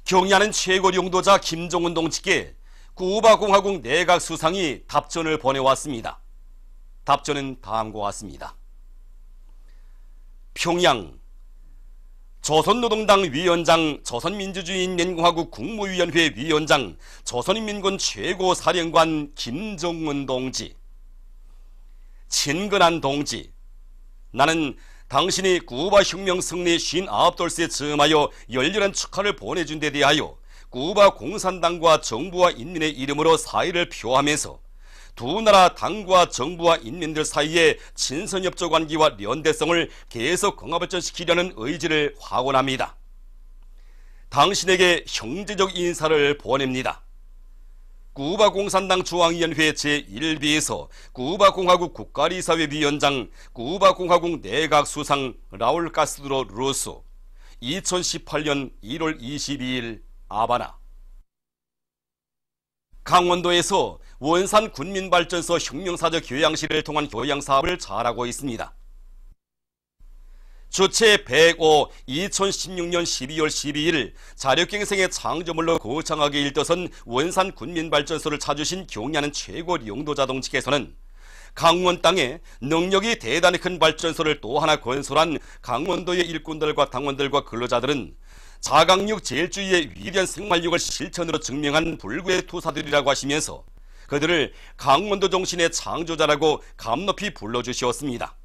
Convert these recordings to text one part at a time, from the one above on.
경의하는 최고 용도자 김정은 동지께 쿠바공화국 내각 수상이 답전을 보내왔습니다. 답전은 다음과 같습니다. 평양 조선노동당 위원장, 조선민주주의인민공화국 국무위원회 위원장, 조선인민군 최고사령관 김정은 동지. 친근한 동지, 나는 당신이 쿠바 혁명 승리 59돌세에 즈음하여 열렬한 축하를 보내준 데 대하여 쿠바 공산당과 정부와 인민의 이름으로 사의를 표하면서 두 나라 당과 정부와 인민들 사이의 친선협조 관계와 연대성을 계속 강화발전시키려는 의지를 확언합니다. 당신에게 형제적 인사를 보냅니다. 쿠바 공산당 중앙위원회 제1비에서 쿠바공화국 국가리사회 위원장, 쿠바공화국 내각수상 라울 카스트로 루소. 2018년 1월 22일 아바나. 강원도에서 원산 군민발전소 혁명사적 교양실을 통한 교양사업을 잘하고 있습니다. 주체 105 2016년 12월 12일 자력갱생의 창조물로 거창하게 일떠선 원산 군민발전소를 찾으신 경의하는 최고 용도자 동지께서는 강원 땅에 능력이 대단히 큰 발전소를 또 하나 건설한 강원도의 일꾼들과 당원들과 근로자들은 자강육 제일주의의 위대한 생활력을 실천으로 증명한 불구의 투사들이라고 하시면서 그들을 강원도 정신의 창조자라고 감높이 불러주시었습니다.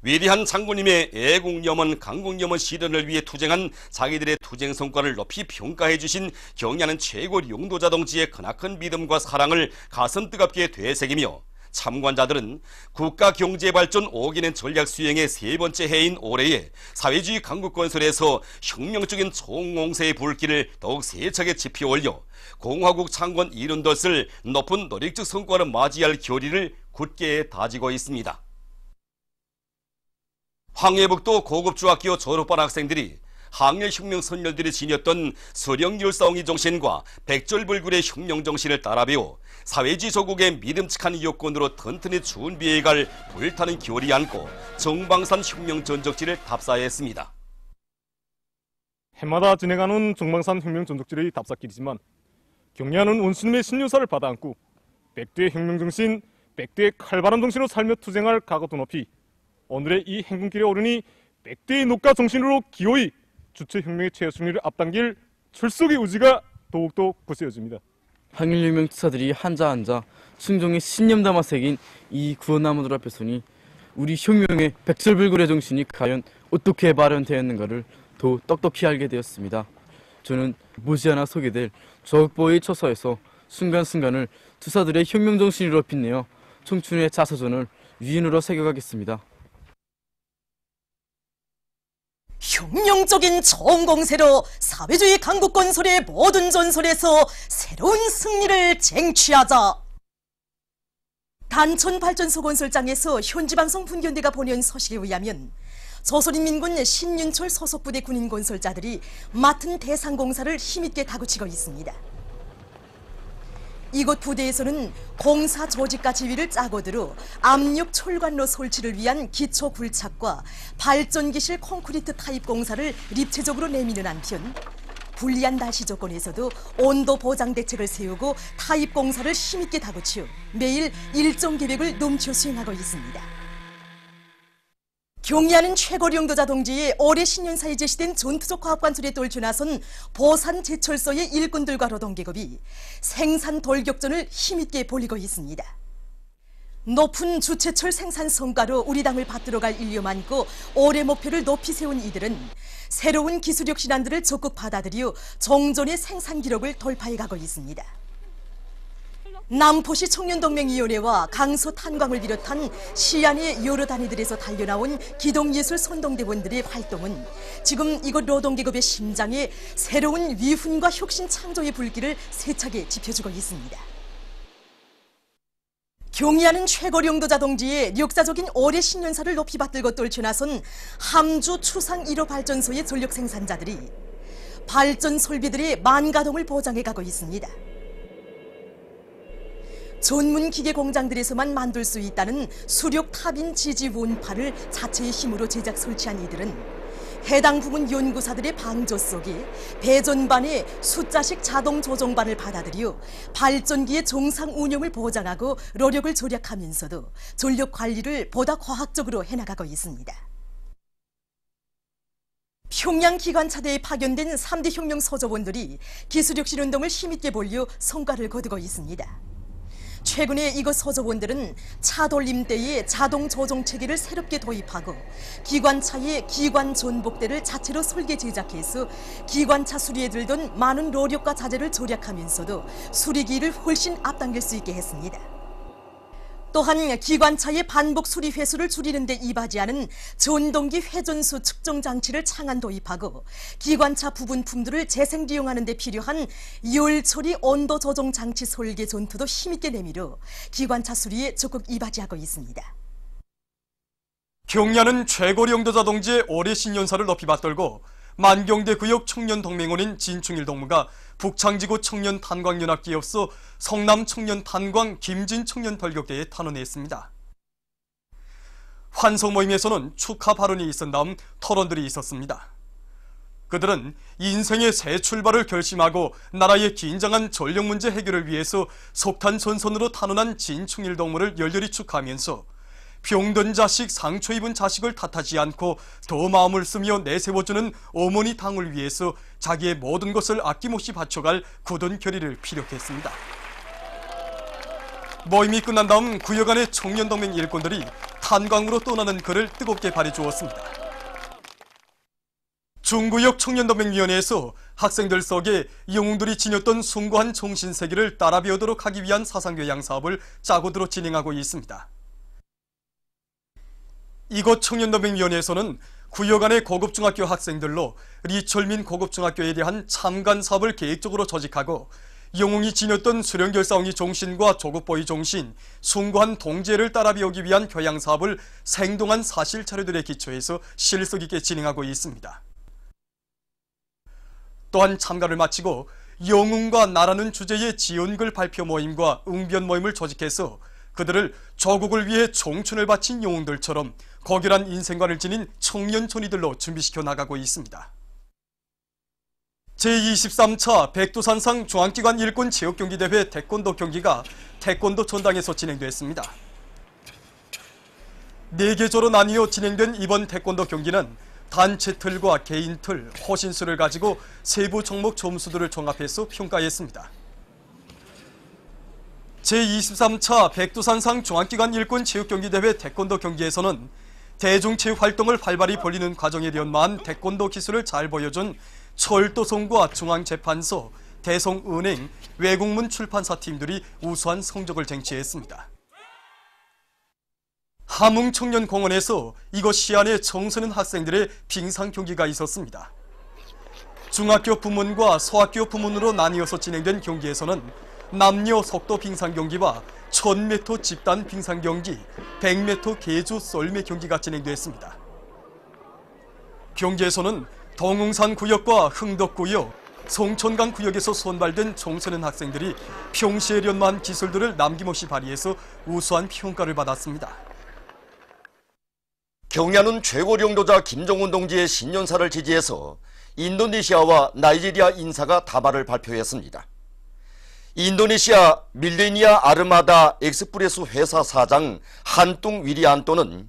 위대한 장군님의 애국염원, 강국염원 실현을 위해 투쟁한 자기들의 투쟁 성과를 높이 평가해 주신 경의하는 최고 용도자 동지의 크나큰 믿음과 사랑을 가슴 뜨겁게 되새기며 참관자들은 국가경제발전 5기년 전략 수행의 세 번째 해인 올해에 사회주의 강국 건설에서 혁명적인 총공세의 불길을 더욱 세차게 지피 올려 공화국 창건 이룬 것을 높은 노력적 성과를 맞이할 결의를 굳게 다지고 있습니다. 황해북도 고급중학교 졸업반 학생들이 항일혁명 선열들이 지녔던 서령열사옹의 정신과 백절불굴의 혁명정신을 따라 배워 사회주의 조국의 믿음직한 여건으로 튼튼히 준비해갈 불타는 결의 안고 정방산 혁명전적지를 답사했습니다. 해마다 진행하는 정방산 혁명전적지의 답사길이지만 경의하는 원수님의 신유사를 받아안고 백두의 혁명정신, 백두의 칼바람 정신으로 살며 투쟁할 각오도 높이 오늘의 이 행군길에 오르니 백대의 녹가 정신으로 기어이 주체혁명의 최승리를 앞당길 출석의 의지가 더욱더 굳세어집니다. 항일혁명 투사들이 한자 순종의 신념 담아 새긴 이 구원나무들 앞에 서니 우리 혁명의 백설불굴의 정신이 과연 어떻게 발현되었는가를 더 똑똑히 알게 되었습니다. 저는 머지않아 소개될 조국보의 초서에서 순간순간을 투사들의 혁명정신으로 빛내어 청춘의 자서전을 위인으로 새겨가겠습니다. 혁명적인 총공세로 사회주의 강국 건설의 모든 전설에서 새로운 승리를 쟁취하자. 단천발전소 건설장에서 현지방송 분견대가 보낸 서식에 의하면 조선인민군 신윤철 소속부대 군인 건설자들이 맡은 대상공사를 힘있게 다그치고 있습니다. 이곳 부대에서는 공사 조직과 지휘를 짜고 들어 압력 철관로 설치를 위한 기초 굴착과 발전기실 콘크리트 타입 공사를 입체적으로 내미는 한편 불리한 날씨 조건에서도 온도 보장 대책을 세우고 타입 공사를 힘있게 다그치어 매일 일정 계획을 넘쳐 수행하고 있습니다. 경의하는 최고 용도자 동지의 올해 신년사에 제시된 전투적 과학관술에 떨쳐 나선 보산 제철소의 일꾼들과 노동계급이 생산 돌격전을 힘있게 벌이고 있습니다. 높은 주체철 생산 성과로 우리 당을 받들어갈 인류 많고 올해 목표를 높이 세운 이들은 새로운 기술력 신안들을 적극 받아들여 종전의 생산 기록을 돌파해가고 있습니다. 남포시 청년동맹위원회와 강서 탄광을 비롯한 시안의 여러 단위들에서 달려나온 기동예술 선동대원들의 활동은 지금 이곳 노동계급의 심장에 새로운 위훈과 혁신 창조의 불길을 세차게 지펴주고 있습니다. 경의하는 최고 용도자 동지의 역사적인 올해 신년사를 높이 받들고 떨쳐나선 함주 추상 1호 발전소의 전력 생산자들이 발전 설비들의 만가동을 보장해가고 있습니다. 전문 기계 공장들에서만 만들 수 있다는 수력 타빈 지지 원파를 자체의 힘으로 제작 설치한 이들은 해당 부문 연구사들의 방조 속에 배전반의 숫자식 자동 조종반을 받아들여 발전기의 정상 운용을 보장하고 로력을 절약하면서도 전력 관리를 보다 과학적으로 해나가고 있습니다. 평양 기관차대에 파견된 3대 혁명 소조원들이 기술혁신 운동을 힘있게 벌여 성과를 거두고 있습니다. 최근에 이곳 소조원들은 차 돌림대에 자동 조종 체계를 새롭게 도입하고 기관차에 기관 전복대를 자체로 설계 제작해서 기관차 수리에 들던 많은 노력과 자재를 절약하면서도 수리기를 훨씬 앞당길 수 있게 했습니다. 또한 기관차의 반복 수리 횟수를 줄이는 데 이바지하는 전동기 회전수 측정 장치를 창안 도입하고 기관차 부분품들을 재생利用하는 데 필요한 열 처리 온도 조정 장치 설계 전투도 힘있게 내밀어 기관차 수리에 적극 이바지하고 있습니다. 경야는 최고리 영도자 동지의 올해 신년사를 높이 받들고 만경대 구역 청년동맹원인 진충일 동무가 북창지구 청년탄광연합기업소 성남 청년탄광 김진 청년돌격대에 탄원했습니다. 환송 모임에서는 축하 발언이 있은 다음 토론들이 있었습니다. 그들은 인생의 새 출발을 결심하고 나라의 긴장한 전력 문제 해결을 위해서 석탄 전선으로 탄원한 진충일 동무를 열렬히 축하하면서 병든 자식, 상처 입은 자식을 탓하지 않고 더 마음을 쓰며 내세워주는 어머니 당을 위해서 자기의 모든 것을 아낌없이 바쳐갈 굳은 결의를 피력했습니다. 모임이 끝난 다음 구역 안의 청년동맹 일꾼들이 탄광으로 떠나는 그를 뜨겁게 발해주었습니다. 중구역 청년동맹위원회에서 학생들 속에 영웅들이 지녔던 숭고한 정신세계를 따라 배우도록 하기 위한 사상교양 사업을 짜고들어 진행하고 있습니다. 이곳 청년동맹위원회에서는 구역 안의 고급중학교 학생들로 리철민 고급중학교에 대한 참관 사업을 계획적으로 조직하고 영웅이 지녔던 수령결사옹의 정신과 조국보위 정신, 숭고한 동지애를 따라 배우기 위한 교양 사업을 생동한 사실 자료들에 기초해서 실속 있게 진행하고 있습니다. 또한 참가를 마치고 영웅과 나라는 주제의 지원글 발표 모임과 응변 모임을 조직해서 그들을 조국을 위해 청춘을 바친 영웅들처럼 고결한 인생관을 지닌 청년촌이들로 준비시켜 나가고 있습니다. 제23차 백두산상 중앙기관 일꾼 체육경기대회 태권도 경기가 태권도 전당에서 진행됐습니다. 4계조로 나뉘어 진행된 이번 태권도 경기는 단체 틀과 개인 틀, 호신수를 가지고 세부 종목 점수들을 종합해서 평가했습니다. 제23차 백두산상 중앙기관 일꾼 체육경기대회 태권도 경기에서는 대중체육 활동을 활발히 벌이는 과정에 연마한 태권도 기술을 잘 보여준 철도성과 중앙재판소, 대성은행, 외국문 출판사 팀들이 우수한 성적을 쟁취했습니다. 함흥청년공원에서 이곳 시안의 청소년 학생들의 빙상 경기가 있었습니다. 중학교 부문과 소학교 부문으로 나뉘어서 진행된 경기에서는 남녀 속도 빙상 경기와 1000m 집단 빙상 경기, 100m 계주 썰매 경기가 진행됐습니다. 경기에서는 동웅산 구역과 흥덕 구역, 송천강 구역에서 선발된 청소년 학생들이 평시에 연마한 기술들을 남김없이 발휘해서 우수한 평가를 받았습니다. 경야는 최고 영도자 김정은 동지의 신년사를 지지해서 인도네시아와 나이지리아 인사가 다발을 발표했습니다. 인도네시아 밀레니아 아르마다 엑스프레스 회사 사장 한뚱 위리안토는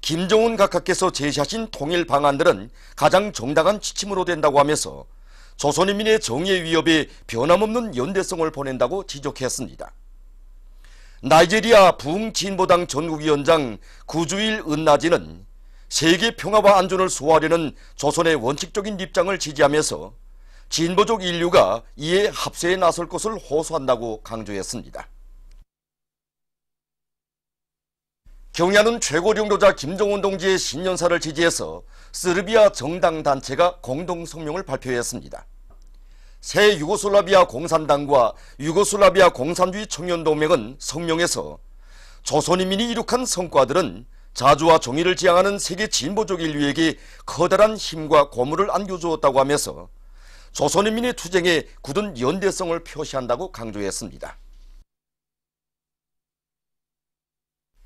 김정은 각하께서 제시하신 통일 방안들은 가장 정당한 지침으로 된다고 하면서 조선인민의 정의의 위협에 변함없는 연대성을 보낸다고 지적했습니다. 나이지리아 부흥진보당 전국위원장 구주일 은나지는 세계 평화와 안전을 수호하려는 조선의 원칙적인 입장을 지지하면서 진보적 인류가 이에 합세에 나설 것을 호소한다고 강조했습니다. 경야는 최고 영도자 김정은 동지의 신년사를 지지해서 세르비아 정당단체가 공동성명을 발표했습니다. 새 유고슬라비아 공산당과 유고슬라비아 공산주의 청년동맹은 성명에서 조선인민이 이룩한 성과들은 자주와 정의를 지향하는 세계 진보적 인류에게 커다란 힘과 고무를 안겨주었다고 하면서 조선인민의 투쟁에 굳은 연대성을 표시한다고 강조했습니다.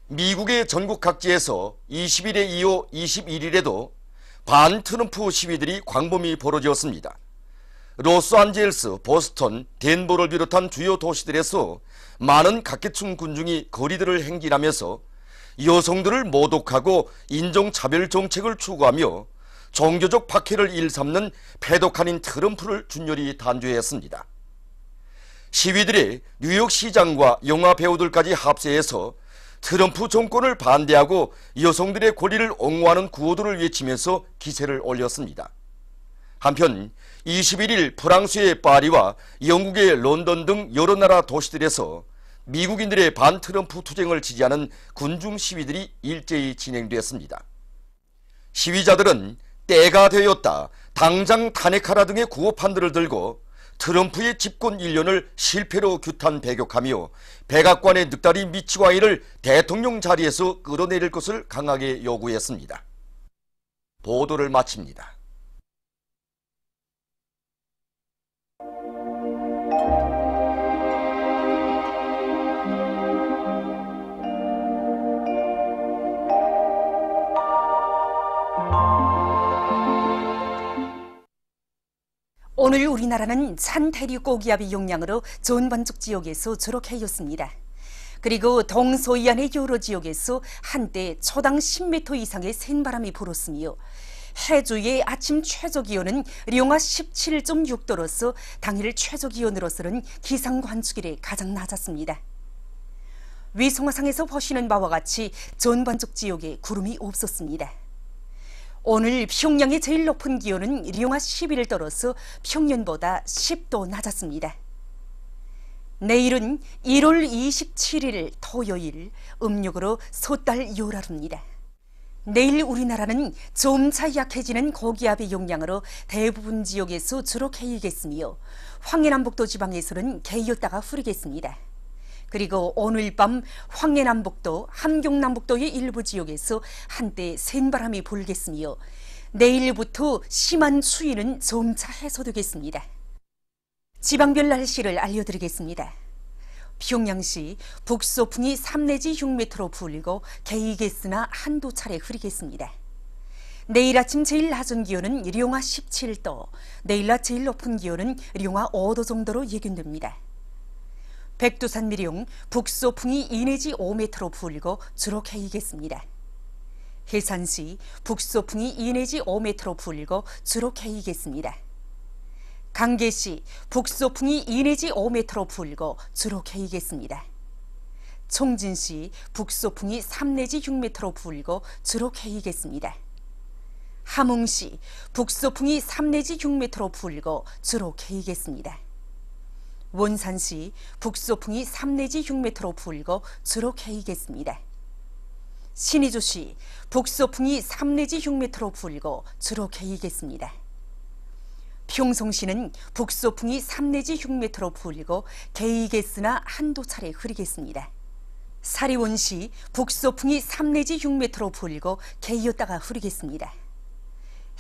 미국의 전국 각지에서 20일에 이어 21일에도 반 트럼프 시위들이 광범위 벌어졌습니다. 로스안젤레스, 보스턴, 덴버를 비롯한 주요 도시들에서 많은 각계층 군중이 거리들을 행진하면서 여성들을 모독하고 인종차별 정책을 추구하며 종교적 박해를 일삼는 패독한인 트럼프를 준열히 단죄했습니다. 시위들이 뉴욕 시장과 영화 배우들까지 합세해서 트럼프 정권을 반대하고 여성들의 권리를 옹호하는 구호들을 외치면서 기세를 올렸습니다. 한편 21일 프랑스의 파리와 영국의 런던 등 여러 나라 도시들에서 미국인들의 반트럼프 투쟁을 지지하는 군중 시위들이 일제히 진행됐습니다. 시위자들은 때가 되었다, 당장 탄핵하라 등의 구호판들을 들고 트럼프의 집권 1년을 실패로 규탄 배격하며 백악관의 늑다리 미치광이를 대통령 자리에서 끌어내릴 것을 강하게 요구했습니다. 보도를 마칩니다. 오늘 우리나라는 찬 대륙 고기압의 용량으로 전반적 지역에서 저렇게였습니다. 그리고 동서이안의 여러 지역에서 한때 초당 10m 이상의 센 바람이 불었으며 해주의 아침 최저기온은 영하 17.6도로서 당일 최저기온으로서는 기상 관측 이래 가장 낮았습니다. 위성화상에서 보시는 바와 같이 전반적 지역에 구름이 없었습니다. 오늘 평양의 제일 높은 기온은 영하 11도로서 평년보다 10도 낮았습니다. 내일은 1월 27일 토요일 음력으로 소달 요라루입니다. 내일 우리나라는 점차 약해지는 고기압의 영향으로 대부분 지역에서 주로 개이겠으며 황해남북도 지방에서는 개이었다가 흐리겠습니다. 그리고 오늘 밤 황해남북도, 함경남북도의 일부 지역에서 한때 센 바람이 불겠으며 내일부터 심한 추위는 점차 해소되겠습니다. 지방별 날씨를 알려드리겠습니다. 평양시 북서풍이 3 내지 6m로 불고 개이겠으나 한두 차례 흐리겠습니다. 내일 아침 제일 낮은 기온은 영하 17도, 내일 낮 제일 높은 기온은 영하 5도 정도로 예견됩니다. 백두산 미령 북서풍이 2 내지 5m로 불고 주로 개이겠습니다. 해산시 북서풍이 2 내지 5m로 불고 주로 개이겠습니다. 강계시 북서풍이 2 내지 5m로 불고 주로 개이겠습니다. 총진시 북서풍이 3 내지 6m로 불고 주로 개이겠습니다. 함흥시 북서풍이 3 내지 6m로 불고 주로 개이겠습니다. 원산시 북서풍이 3 내지 6m로 불고 주로 개이겠습니다. 신의주시 북서풍이 3 내지 6m로 불고 주로 개이겠습니다. 평성시는 북서풍이 3 내지 6m로 불고 개이겠으나 한두 차례 흐리겠습니다. 사리원시 북서풍이 3 내지 6m로 불고 개이었다가 흐리겠습니다.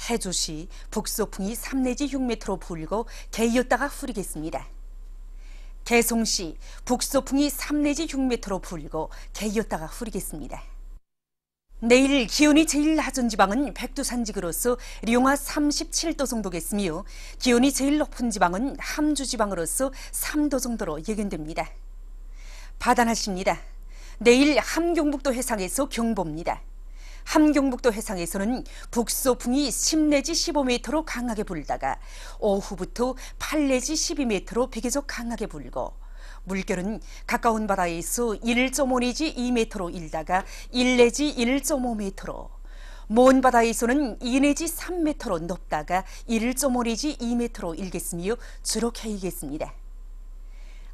해주시 북서풍이 3 내지 6m로 불고 개이었다가 흐리겠습니다. 개성시 북서풍이 3 내지 6m로 불고 개이었다가 흐리겠습니다. 내일 기온이 제일 낮은 지방은 백두산지구로서 영하 37도 정도겠으며 기온이 제일 높은 지방은 함주지방으로서 3도 정도로 예견됩니다. 바다날씨입니다. 내일 함경북도 해상에서 경보입니다. 함경북도 해상에서는 북서풍이 10 내지 15m로 강하게 불다가 오후부터 8 내지 12m로 비교적 강하게 불고 물결은 가까운 바다에서 1.5 내지 2m로 일다가 1 내지 1.5m로 먼 바다에서는 2 내지 3m로 높다가 1.5 내지 2m로 일겠으며 주로 개이겠습니다.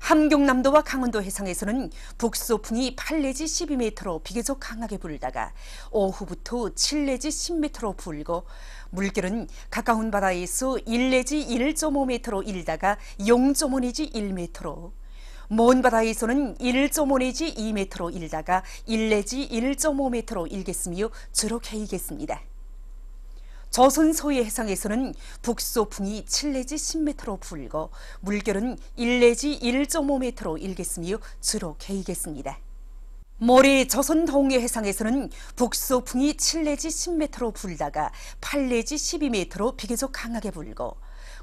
함경남도와 강원도 해상에서는 북서풍이 8 내지 12m로 비교적 강하게 불다가 오후부터 7 내지 10m로 불고 물결은 가까운 바다에서 1 내지 1.5m로 일다가 0.5 내지 1m로 먼 바다에서는 1.5 내지 2m로 일다가 1 내지 1.5m로 일겠으며 주로 개이겠습니다. 조선 서해 해상에서는 북서풍이 7 내지 10m로 불고 물결은 1 내지 1.5m로 일겠으며 주로 개이겠습니다. 모레 조선 동해 해상에서는 북소풍이 7 내지 10m로 불다가 8 내지 12m로 비교적 강하게 불고,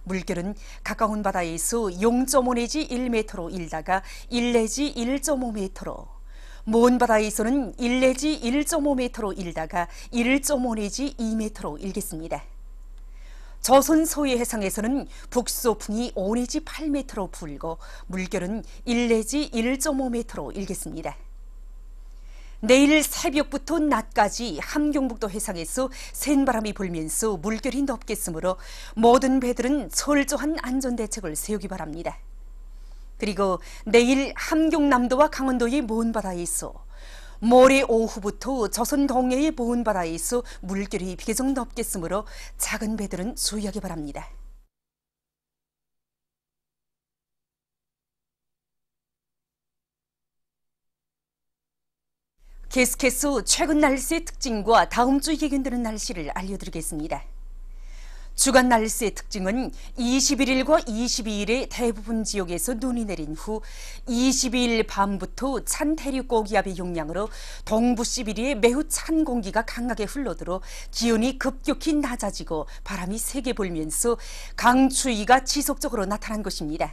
물결은 가까운 바다에서 0.5 내지 1m로 일다가 1 내지 1.5m로, 먼 바다에서는 1 내지 1.5m로 일다가 1.5 내지 2m로 일겠습니다. 조선 서해 해상에서는 북소풍이 5 내지 8m로 불고, 물결은 1 내지 1.5m로 일겠습니다. 내일 새벽부터 낮까지 함경북도 해상에서 센 바람이 불면서 물결이 높겠으므로 모든 배들은 철저한 안전대책을 세우기 바랍니다. 그리고 내일 함경남도와 강원도의 먼 바다에서, 모레 오후부터 조선 동해의 먼 바다에서 물결이 비교적 높겠으므로 작은 배들은 주의하기 바랍니다. 계속해서 최근 날씨의 특징과 다음 주 예견되는 날씨를 알려드리겠습니다. 주간 날씨의 특징은 21일과 22일에 대부분 지역에서 눈이 내린 후 22일 밤부터 찬 대륙 고기압의 영향으로 동부 시베리아에 매우 찬 공기가 강하게 흘러들어 기온이 급격히 낮아지고 바람이 세게 불면서 강추위가 지속적으로 나타난 것입니다.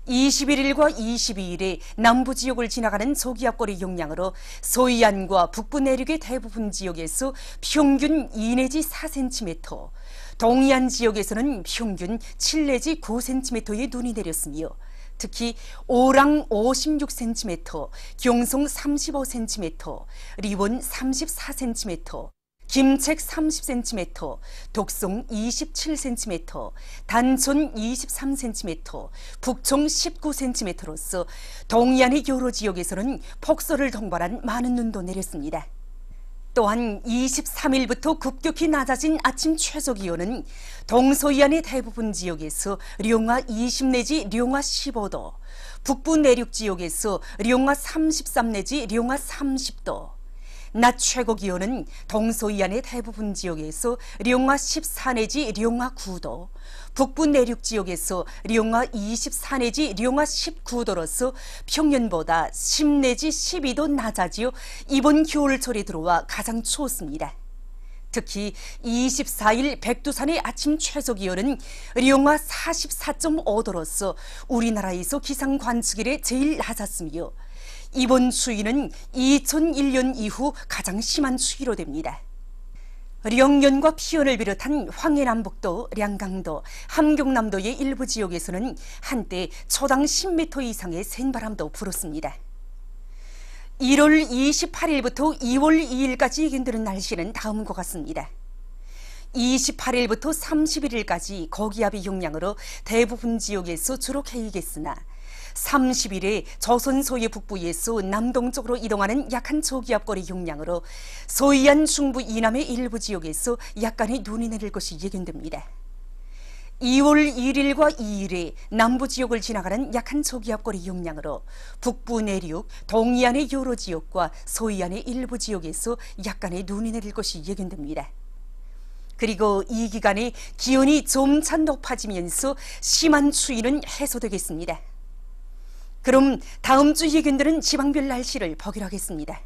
21일과 22일에 남부 지역을 지나가는 저기압골의 영향으로 서해안과 북부 내륙의 대부분 지역에서 평균 2 내지 4cm, 동해안 지역에서는 평균 7 내지 9cm의 눈이 내렸으며, 특히 오랑 56cm, 경송 35cm, 리원 34cm, 김책 30cm, 독송 27cm, 단촌 23cm, 북청 19cm로서 동해안의 여러 지역에서는 폭설을 동반한 많은 눈도 내렸습니다. 또한 23일부터 급격히 낮아진 아침 최저기온은 동서해안의 대부분 지역에서 령화 20 내지 령화 15도, 북부 내륙 지역에서 령화 33 내지 령화 30도, 낮 최고 기온은 동서해안의 대부분 지역에서 령화 14 내지 령화 9도, 북부 내륙 지역에서 령화 24 내지 령화 19도로서 평년보다 10 내지 12도 낮아지어 이번 겨울철에 들어와 가장 추웠습니다. 특히 24일 백두산의 아침 최저 기온은 령화 44.5도로서 우리나라에서 기상 관측 이래 제일 낮았으며, 이번 추위는 2001년 이후 가장 심한 추위로 됩니다. 령년과 피연을 비롯한 황해남북도, 량강도, 함경남도의 일부 지역에서는 한때 초당 10m 이상의 센 바람도 불었습니다. 1월 28일부터 2월 2일까지 예견되는 날씨는 다음과 같습니다. 28일부터 31일까지 고기압의 영향으로 대부분 지역에서 주로 개이겠으나, 30일에 조선 서해 북부에서 남동쪽으로 이동하는 약한 저기압골의 영향으로 서해안 중부 이남의 일부 지역에서 약간의 눈이 내릴 것이 예견됩니다. 2월 1일과 2일에 남부 지역을 지나가는 약한 저기압골의 영향으로 북부 내륙, 동해안의 여러 지역과 서해안의 일부 지역에서 약간의 눈이 내릴 것이 예견됩니다. 그리고 이 기간에 기온이 점차 높아지면서 심한 추위는 해소되겠습니다. 그럼 다음 주 예견되는 지방별 날씨를 보기로 하겠습니다.